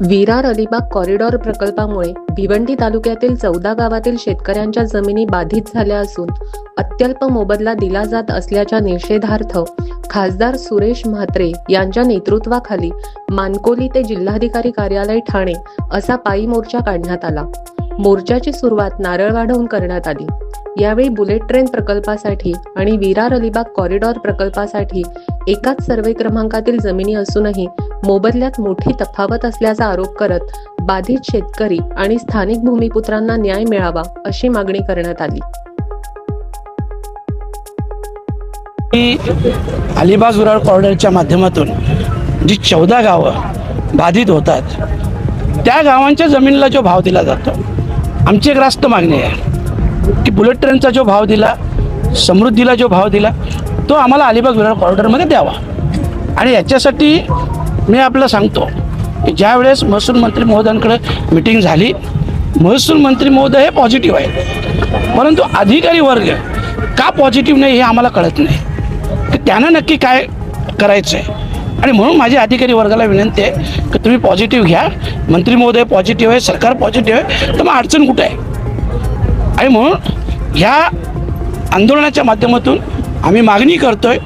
Virar Alibag corridor प्रकल्पामुळे भिवंडी तालुक्यातील 14 गावातील शेतकऱ्यांच्या जमिनी बाधित झाल्या असून अत्यल्प मोबदला दिला जात असल्याच्या निषेधार्थ खासदार सुरेश म्हात्रे यांच्या नेतृत्वाखाली मानकोली ते जिल्हाधिकारी कार्यालय ठाणे असा पायी मोर्चा काढण्यात आला। मोर्चाची सुरुवात नारळवाडहून करण्यात आली। यावेळी बुलेट ट्रेन प्रकल्पासाठी आणि विरार अलिबाग कॉरिडॉर प्रकल्पासाठी एकाच सर्वे क्रमांकातील जमिनी असूनही मोबदल्यात मोठी तफावत असल्याचा आरोप करत बाधित शेतकरी आणि स्थानिक भूमिपुत्रांना न्याय मिळावा अशी मागणी करण्यात आली। अलिबाग विरार कॉरिडॉरच्या माध्यमातून जी 14 गावं बाधित होतात त्या गावांच्या जमिनीला जो भाव दिला जातो, आमची एक रास्त मागणी आहे की बुलेट ट्रेनचा जो भाव दिला, समृद्धीला जो भाव दिला तो आम्हाला अलिबाग विरार कॉरिडॉरमध्ये द्यावा। आणि याच्यासाठी मी आपलं सांगतो की ज्या वेळेस महसूल मंत्री महोदयांकडे मीटिंग झाली, महसूल मंत्री महोदय हे पॉझिटिव्ह आहेत, परंतु अधिकारी वर्ग का पॉझिटिव्ह नाही हे आम्हाला कळत नाही की त्यांना नक्की काय करायचं आहे। आणि म्हणून माझी अधिकारी वर्गाला विनंती आहे की तुम्ही पॉझिटिव्ह घ्या, मंत्री महोदय पॉझिटिव्ह आहे, सरकार पॉझिटिव्ह आहे, तर मग अडचण कुठे आहे। आणि म्हणून ह्या आंदोलनाच्या माध्यमातून आम्ही मागणी करतोय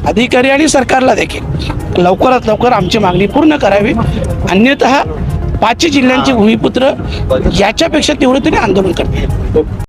अधिकारी आणि सरकारला देखील लवकरात लवकर आमची मागणी पूर्ण करावी, अन्यथा 5 जिल्ह्यांचे भूमिपुत्र याच्यापेक्षा तीव्रतेने आंदोलन करतील।